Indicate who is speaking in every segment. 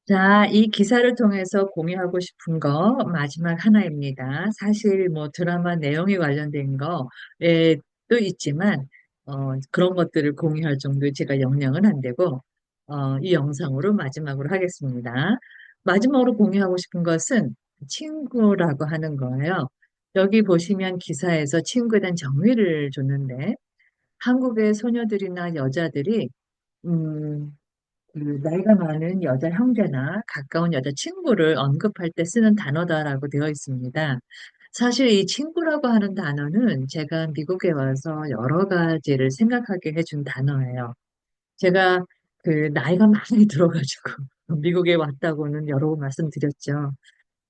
Speaker 1: 자, 이 기사를 통해서 공유하고 싶은 거 마지막 하나입니다. 사실 뭐 드라마 내용이 관련된 거에도 있지만 그런 것들을 공유할 정도의 제가 역량은 안 되고 이 영상으로 마지막으로 하겠습니다. 마지막으로 공유하고 싶은 것은 친구라고 하는 거예요. 여기 보시면 기사에서 친구에 대한 정의를 줬는데 한국의 소녀들이나 여자들이 음, 그 나이가 많은 여자 형제나 가까운 여자 친구를 언급할 때 쓰는 단어다라고 되어 있습니다. 사실 이 친구라고 하는 단어는 제가 미국에 와서 여러 가지를 생각하게 해준 단어예요. 제가 그 나이가 많이 들어가지고 미국에 왔다고는 여러 번 말씀드렸죠.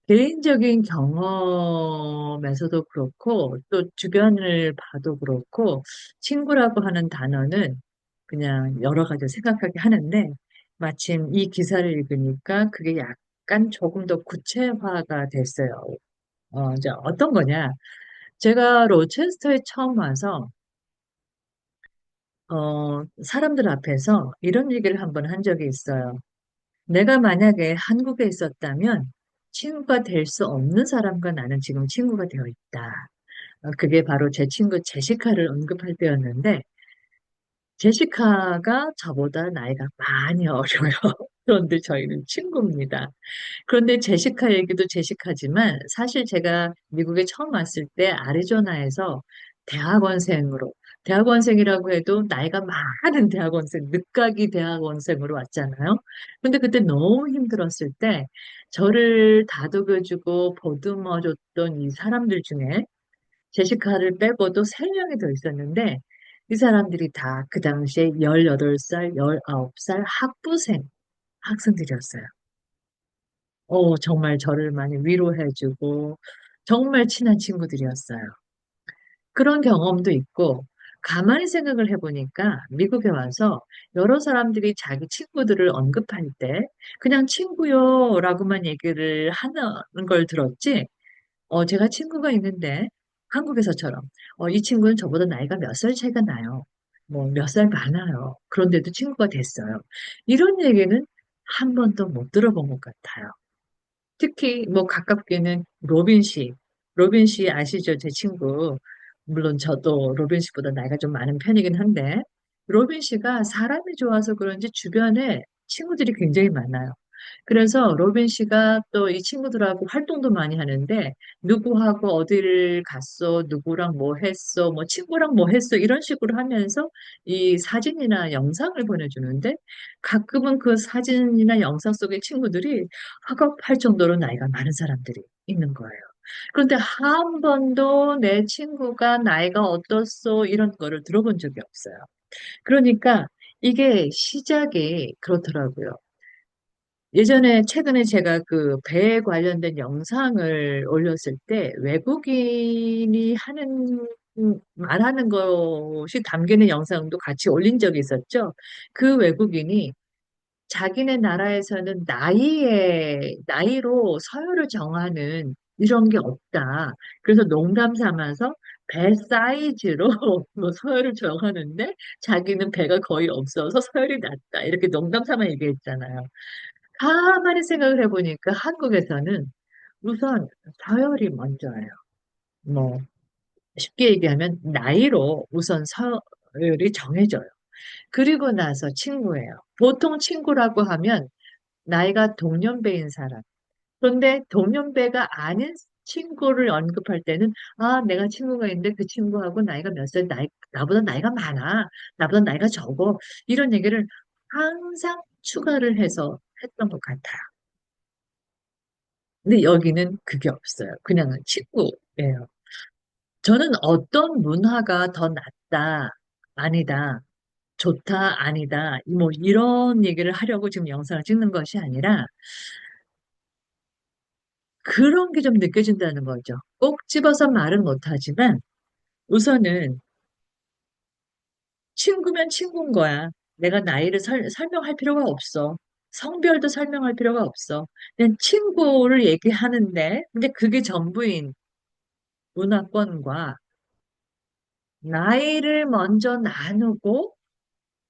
Speaker 1: 개인적인 경험에서도 그렇고, 또 주변을 봐도 그렇고, 친구라고 하는 단어는 그냥 여러 가지 생각하게 하는데, 마침 이 기사를 읽으니까 그게 약간 조금 더 구체화가 됐어요. 이제 어떤 거냐. 제가 로체스터에 처음 와서, 사람들 앞에서 이런 얘기를 한번 한 적이 있어요. 내가 만약에 한국에 있었다면 친구가 될 수 없는 사람과 나는 지금 친구가 되어 있다. 그게 바로 제 친구 제시카를 언급할 때였는데, 제시카가 저보다 나이가 많이 어려요. 그런데 저희는 친구입니다. 그런데 제시카 얘기도 제시카지만 사실 제가 미국에 처음 왔을 때 아리조나에서 대학원생으로, 대학원생이라고 해도 나이가 많은 대학원생, 늦가기 대학원생으로 왔잖아요. 근데 그때 너무 힘들었을 때 저를 다독여주고 보듬어줬던 이 사람들 중에 제시카를 빼고도 세 명이 더 있었는데 이 사람들이 다 그 당시에 18살, 19살 학생들이었어요. 정말 저를 많이 위로해주고 정말 친한 친구들이었어요. 그런 경험도 있고 가만히 생각을 해보니까 미국에 와서 여러 사람들이 자기 친구들을 언급할 때 그냥 친구요라고만 얘기를 하는 걸 들었지. 제가 친구가 있는데 한국에서처럼 이 친구는 저보다 나이가 몇 살 차이가 나요. 뭐 몇 살 많아요. 그런데도 친구가 됐어요. 이런 얘기는 한 번도 못 들어본 것 같아요. 특히 뭐 가깝게는 로빈 씨. 로빈 씨 아시죠? 제 친구. 물론 저도 로빈 씨보다 나이가 좀 많은 편이긴 한데 로빈 씨가 사람이 좋아서 그런지 주변에 친구들이 굉장히 많아요. 그래서 로빈 씨가 또 이 친구들하고 활동도 많이 하는데 누구하고 어디를 갔어, 누구랑 뭐 했어, 뭐 친구랑 뭐 했어 이런 식으로 하면서 이 사진이나 영상을 보내주는데 가끔은 그 사진이나 영상 속의 친구들이 학업할 정도로 나이가 많은 사람들이 있는 거예요. 그런데 한 번도 내 친구가 나이가 어떻소 이런 거를 들어본 적이 없어요. 그러니까 이게 시작이 그렇더라고요. 최근에 제가 그 배 관련된 영상을 올렸을 때 외국인이 말하는 것이 담기는 영상도 같이 올린 적이 있었죠. 그 외국인이 자기네 나라에서는 나이로 서열을 정하는 이런 게 없다. 그래서 농담 삼아서 배 사이즈로 뭐 서열을 정하는데 자기는 배가 거의 없어서 서열이 낮다. 이렇게 농담 삼아 얘기했잖아요. 가만히 생각을 해보니까 한국에서는 우선 서열이 먼저예요. 뭐, 쉽게 얘기하면 나이로 우선 서열이 정해져요. 그리고 나서 친구예요. 보통 친구라고 하면 나이가 동년배인 사람. 그런데 동년배가 아닌 친구를 언급할 때는, 아, 내가 친구가 있는데 그 친구하고 나이가 몇 살, 나보다 나이가 많아. 나보다 나이가 적어. 이런 얘기를 항상 추가를 해서 했던 것 같아요. 근데 여기는 그게 없어요. 그냥 친구예요. 저는 어떤 문화가 더 낫다, 아니다, 좋다, 아니다, 뭐 이런 얘기를 하려고 지금 영상을 찍는 것이 아니라 그런 게 좀 느껴진다는 거죠. 꼭 집어서 말은 못하지만 우선은 친구면 친구인 거야. 내가 나이를 설명할 필요가 없어. 성별도 설명할 필요가 없어. 그냥 친구를 얘기하는데, 근데 그게 전부인 문화권과 나이를 먼저 나누고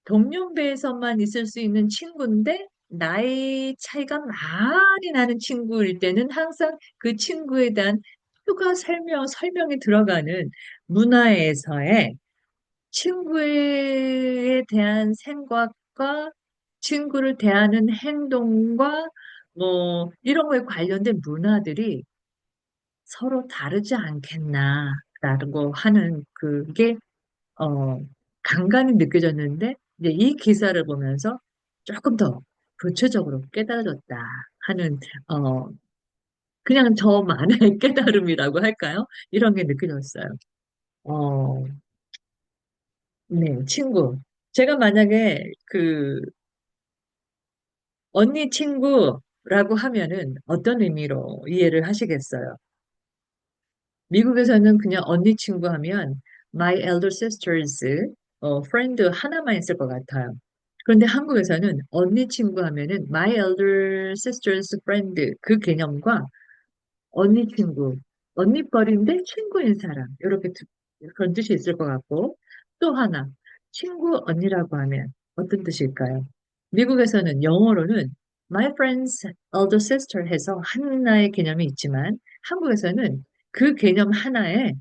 Speaker 1: 동년배에서만 있을 수 있는 친구인데 나이 차이가 많이 나는 친구일 때는 항상 그 친구에 대한 추가 설명이 들어가는 문화에서의 친구에 대한 생각과 친구를 대하는 행동과 뭐 이런 거에 관련된 문화들이 서로 다르지 않겠나라고 하는 그게 어 간간히 느껴졌는데 이제 이 기사를 보면서 조금 더 구체적으로 깨달아졌다 하는 어 그냥 저만의 깨달음이라고 할까요? 이런 게 느껴졌어요. 어, 네, 친구. 제가 만약에 그 언니 친구라고 하면은 어떤 의미로 이해를 하시겠어요? 미국에서는 그냥 언니 친구 하면 my elder sister's friend 하나만 있을 것 같아요. 그런데 한국에서는 언니 친구 하면은 my elder sister's friend 그 개념과 언니 친구, 언니뻘인데 친구인 사람 이렇게 그런 뜻이 있을 것 같고 또 하나 친구 언니라고 하면 어떤 뜻일까요? 미국에서는 영어로는 my friend's elder sister 해서 하나의 개념이 있지만 한국에서는 그 개념 하나에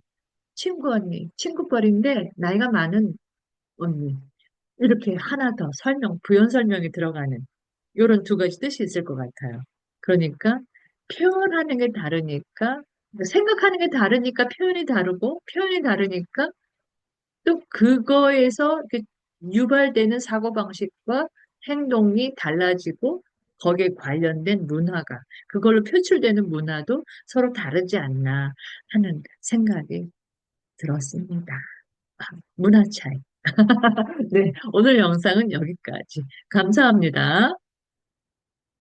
Speaker 1: 친구 언니, 친구뻘인데 나이가 많은 언니 이렇게 하나 더 부연 설명이 들어가는 이런 두 가지 뜻이 있을 것 같아요. 그러니까 표현하는 게 다르니까 생각하는 게 다르니까 표현이 다르고 표현이 다르니까 또 그거에서 이렇게 유발되는 사고방식과 행동이 달라지고 거기에 관련된 문화가 그걸로 표출되는 문화도 서로 다르지 않나 하는 생각이 들었습니다. 문화 차이. 네, 오늘 영상은 여기까지. 감사합니다.